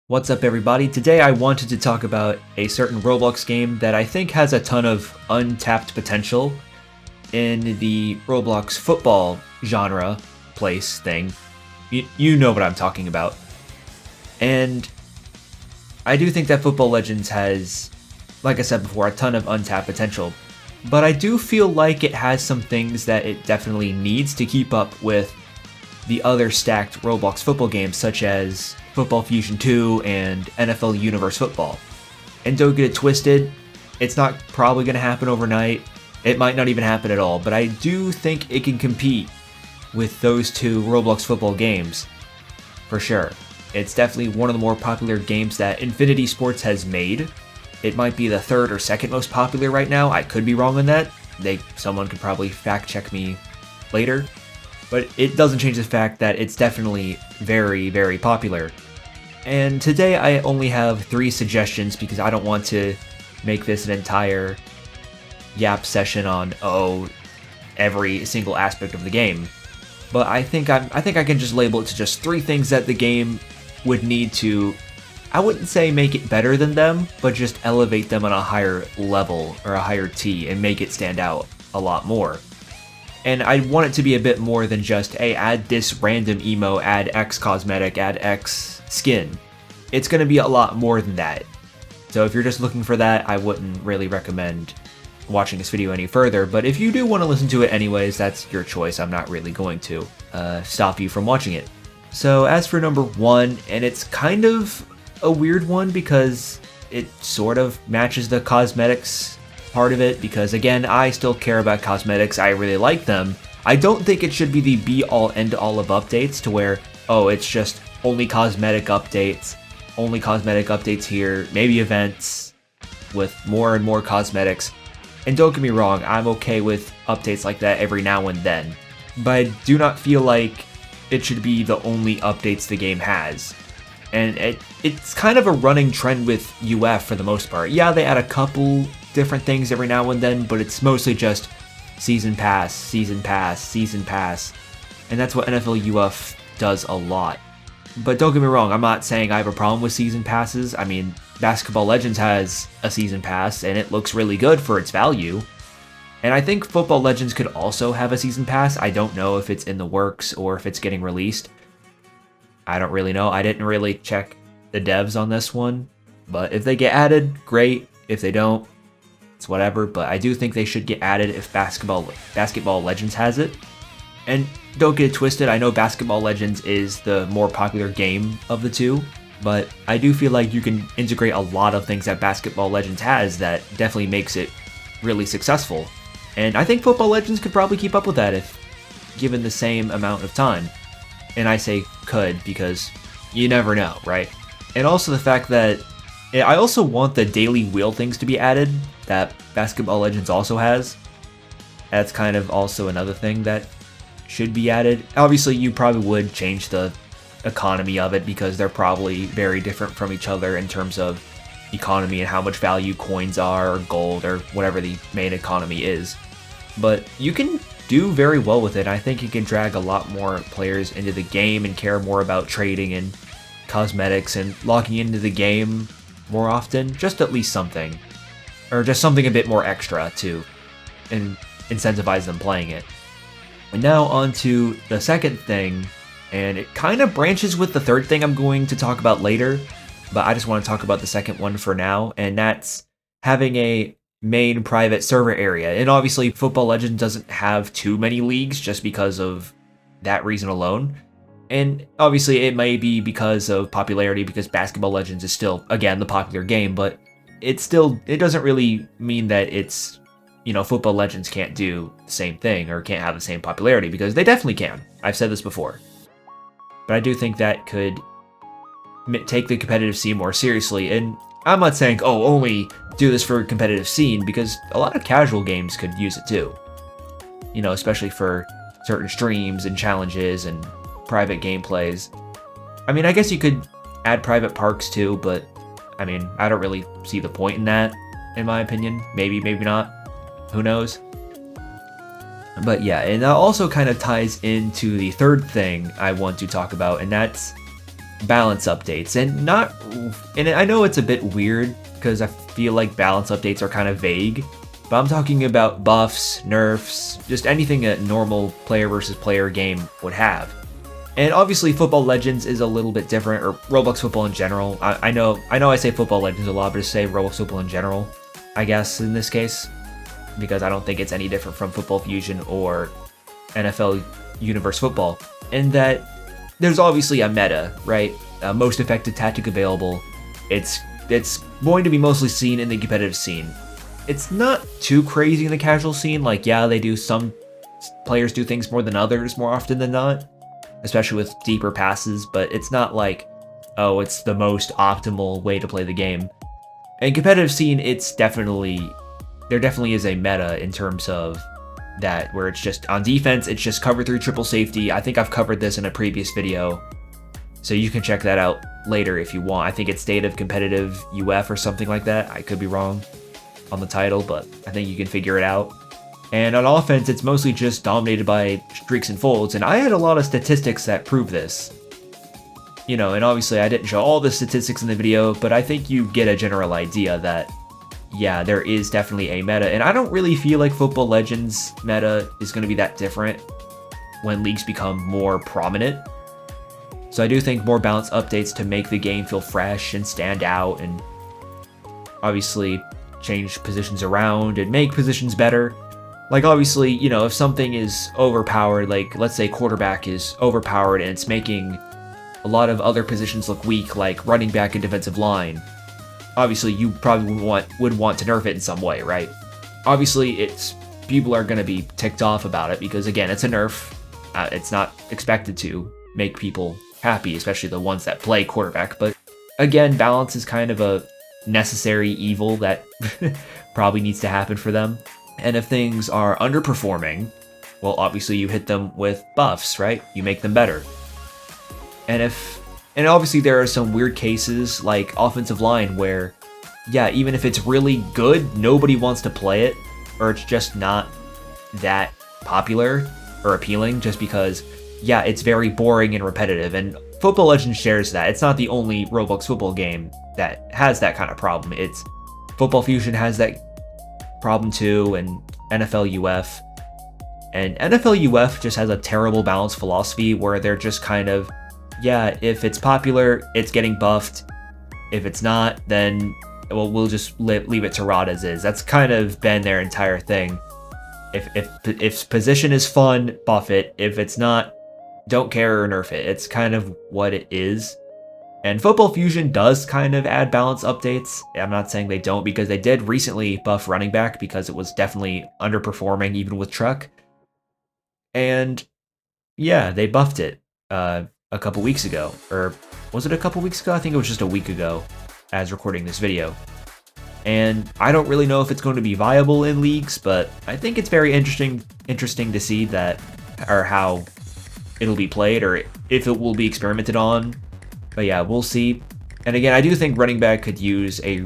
What's up, everybody? Today I wanted to talk about a certain Roblox game that I think has a ton of untapped potential in the Roblox football genre place thing. You know what I'm talking about. And I do think that Football Legends has, like I said before, a ton of untapped potential. But I do feel like it has some things that it definitely needs to keep up with the other stacked Roblox football games, such as Football Fusion 2 and NFL Universe Football. And don't get it twisted, it's not probably going to happen overnight. It might not even happen at all, but I do think it can compete with those two Roblox football games, for sure. It's definitely one of the more popular games that Infinity Sports has made. It might be the third or second most popular right now. I could be wrong on that. Someone could probably fact check me later. But it doesn't change the fact that it's definitely very, very popular. And today I only have 3 suggestions because I don't want to make this an entire yap session on, every single aspect of the game. But I think I can just label it to just 3 things that the game would need to, I wouldn't say make it better than them, but just elevate them on a higher level or a higher T and make it stand out a lot more. And I want it to be a bit more than just, hey, add this random emo, add X cosmetic, add X skin. It's going to be a lot more than that. So if you're just looking for that, I wouldn't really recommend watching this video any further. But if you do want to listen to it anyways, that's your choice. I'm not really going to stop you from watching it. So as for number 1, and it's kind of a weird one because it sort of matches the cosmetics part of it, because again, I still care about cosmetics. I really like them. I don't think it should be the be-all end-all of updates to where, it's just only cosmetic updates here, maybe events with more and more cosmetics. And don't get me wrong, I'm okay with updates like that every now and then, but I do not feel like it should be the only updates the game has. And it's kind of a running trend with UF for the most part. Yeah, they add a couple different things every now and then, but it's mostly just season pass, season pass, season pass. And that's what NFL UF does a lot. But don't get me wrong, I'm not saying I have a problem with season passes. I mean, Basketball Legends has a season pass, and it looks really good for its value. And I think Football Legends could also have a season pass. I don't know if it's in the works or if it's getting released. I don't really know. I didn't really check the devs on this one. But if they get added, great. If they don't, it's whatever. But I do think they should get added if Basketball Legends has it. And don't get it twisted, I know Basketball Legends is the more popular game of the two, but I do feel like you can integrate a lot of things that Basketball Legends has that definitely makes it really successful. And I think Football Legends could probably keep up with that if given the same amount of time. And I say could because you never know, right? And also the fact that I also want the daily wheel things to be added that Basketball Legends also has. That's kind of also another thing that should be added. Obviously, you probably would change the economy of it because they're probably very different from each other in terms of economy and how much value coins are or gold or whatever the main economy is. But you can do very well with it. I think it can drag a lot more players into the game and care more about trading and cosmetics and logging into the game more often. Just at least something. Or just something a bit more extra to incentivize them playing it. And now on to the second thing, and it kind of branches with the third thing I'm going to talk about later, but I just want to talk about the second one for now, and that's having a main private server area. And obviously Football Legends doesn't have too many leagues just because of that reason alone. And obviously it may be because of popularity, because Basketball Legends is still, again, the popular game, but it doesn't really mean that it's, Football Legends can't do the same thing or can't have the same popularity, because they definitely can. I've said this before. But I do think that could take the competitive scene more seriously. And I'm not saying, only do this for competitive scene, because a lot of casual games could use it too. Especially for certain streams and challenges and private gameplays. I mean, I guess you could add private parks too, but I mean, I don't really see the point in that, in my opinion. Maybe not. Who knows? But yeah, and that also kind of ties into the third thing I want to talk about, and that's balance updates, and I know it's a bit weird because I feel like balance updates are kind of vague, but I'm talking about buffs, nerfs, just anything a normal player versus player game would have. And obviously Football Legends is a little bit different, or Roblox Football in general. I know I say Football Legends a lot, but just say Roblox Football in general, I guess, in this case, because I don't think it's any different from Football Fusion or NFL Universe Football, in that there's obviously a meta, right? Most effective tactic available. It's going to be mostly seen in the competitive scene. It's not too crazy in the casual scene. Like, yeah, some players do things more than others more often than not, especially with deeper passes, but it's not like, oh, it's the most optimal way to play the game. In competitive scene, there definitely is a meta in terms of that, where it's just on defense, it's just cover 3 triple safety. I think I've covered this in a previous video, so you can check that out later if you want. I think it's State of Competitive UF or something like that. I could be wrong on the title, but I think you can figure it out. And on offense, it's mostly just dominated by streaks and folds, and I had a lot of statistics that prove this. And obviously I didn't show all the statistics in the video, but I think you get a general idea that, yeah, there is definitely a meta, and I don't really feel like Football Legends meta is going to be that different when leagues become more prominent. So I do think more balanced updates to make the game feel fresh and stand out, and obviously change positions around and make positions better. Like, obviously, if something is overpowered, like let's say quarterback is overpowered and it's making a lot of other positions look weak, like running back and defensive line, obviously you probably would want to nerf it in some way, right? Obviously people are going to be ticked off about it because, again, it's a nerf. It's not expected to make people happy, especially the ones that play quarterback. But again, balance is kind of a necessary evil that probably needs to happen for them. And if things are underperforming, well, obviously you hit them with buffs, right? You make them better. And obviously there are some weird cases like offensive line where, yeah, even if it's really good, nobody wants to play it, or it's just not that popular or appealing just because, yeah, it's very boring and repetitive. And Football Legends shares that. It's not the only Roblox football game that has that kind of problem. It's Football Fusion has that problem too, and NFL UF. And NFL UF just has a terrible balance philosophy where they're just kind of, yeah, if it's popular, it's getting buffed. If it's not, then we'll just leave it to rot as is. That's kind of been their entire thing. If position is fun, buff it. If it's not, don't care or nerf it. It's kind of what it is. And Football Fusion does kind of add balance updates. I'm not saying they don't, because they did recently buff running back because it was definitely underperforming even with Truck. And yeah, they buffed it a couple weeks ago. Or was it a couple weeks ago? I think it was just a week ago as recording this video. And I don't really know if it's going to be viable in leagues, but I think it's very interesting to see that, or how it'll be played, or if it will be experimented on. But yeah, we'll see. And again, I do think running back could use a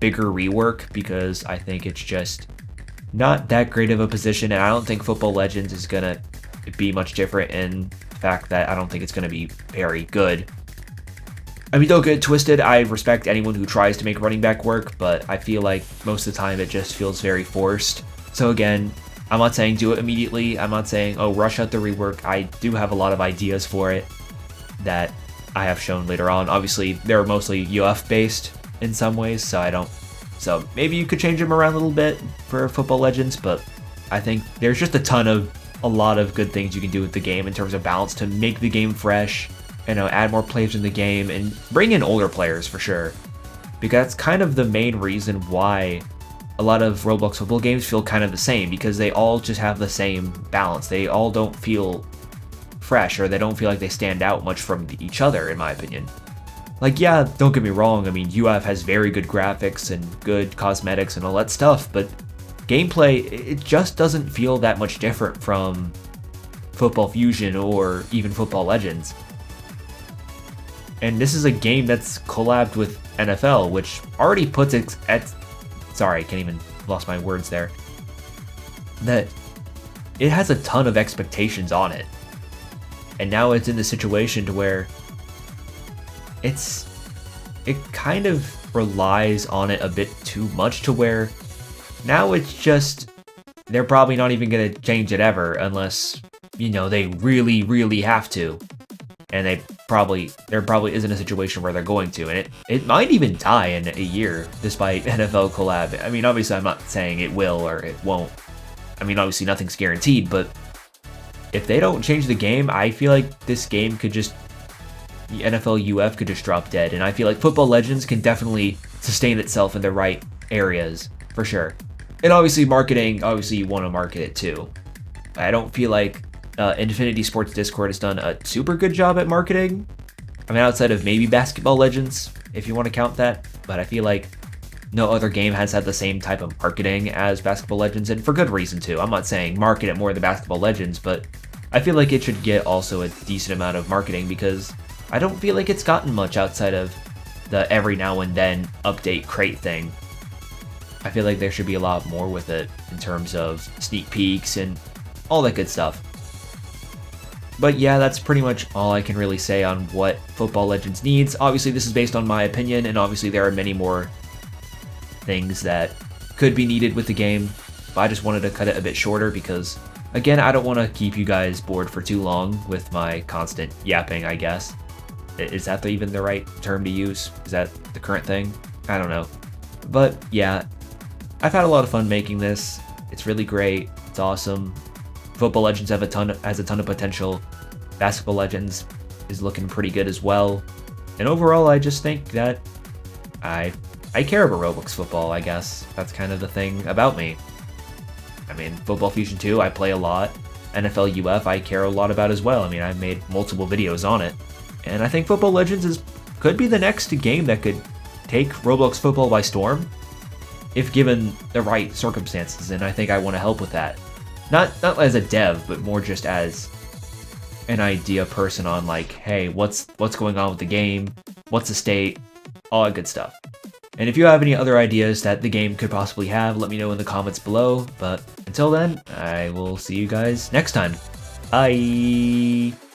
bigger rework, because I think it's just not that great of a position, and I don't think Football Legends is gonna be much different in the fact that I don't think it's gonna be very good. I mean, don't get twisted, I respect anyone who tries to make running back work, but I feel like most of the time it just feels very forced. So again, I'm not saying do it immediately, I'm not saying, oh, rush out the rework. I do have a lot of ideas for it that I have shown later on. Obviously, they're mostly UF based in some ways, so maybe you could change them around a little bit for Football Legends, but I think there's just a lot of good things you can do with the game in terms of balance to make the game fresh, add more players in the game, and bring in older players for sure. Because that's kind of the main reason why a lot of Roblox football games feel kind of the same, because they all just have the same balance. They all don't feel fresh, or they don't feel like they stand out much from each other, in my opinion. Like, yeah, don't get me wrong, I mean, UF has very good graphics and good cosmetics and all that stuff, but gameplay, it just doesn't feel that much different from Football Fusion or even Football Legends. And this is a game that's collabed with NFL, which already puts it at... Sorry, I can't even... lost my words there. That it has a ton of expectations on it. And now it's in the situation to where it kind of relies on it a bit too much to where now it's just they're probably not even going to change it ever unless, you know, they really, really have to. And there probably isn't a situation where they're going to. And it might even die in a year despite NFL collab. I mean, obviously I'm not saying it will or it won't. I mean, obviously nothing's guaranteed, but if they don't change the game, I feel like this game could just, the NFL UF could just drop dead. And I feel like Football Legends can definitely sustain itself in the right areas, for sure. And obviously marketing, obviously you want to market it too. I don't feel like Infinity Sports Discord has done a super good job at marketing. I mean, outside of maybe Basketball Legends, if you want to count that. But I feel like no other game has had the same type of marketing as Basketball Legends, and for good reason too. I'm not saying market it more than Basketball Legends, but I feel like it should get also a decent amount of marketing because I don't feel like it's gotten much outside of the every now and then update crate thing. I feel like there should be a lot more with it in terms of sneak peeks and all that good stuff. But yeah, that's pretty much all I can really say on what Football Legends needs. Obviously, this is based on my opinion, and obviously there are many more things that could be needed with the game. But I just wanted to cut it a bit shorter because, again, I don't want to keep you guys bored for too long with my constant yapping, I guess. Is that even the right term to use? Is that the current thing? I don't know. But yeah, I've had a lot of fun making this. It's really great. It's awesome. Football Legends has a ton of potential. Basketball Legends is looking pretty good as well. And overall, I just think that I care about Roblox football, I guess. That's kind of the thing about me. I mean, Football Fusion 2, I play a lot. NFL UF, I care a lot about as well. I mean, I've made multiple videos on it. And I think Football Legends could be the next game that could take Roblox football by storm if given the right circumstances, and I think I want to help with that. Not as a dev, but more just as an idea person on like, hey, what's going on with the game? What's the state? All that good stuff. And if you have any other ideas that the game could possibly have, let me know in the comments below. But until then, I will see you guys next time. Bye!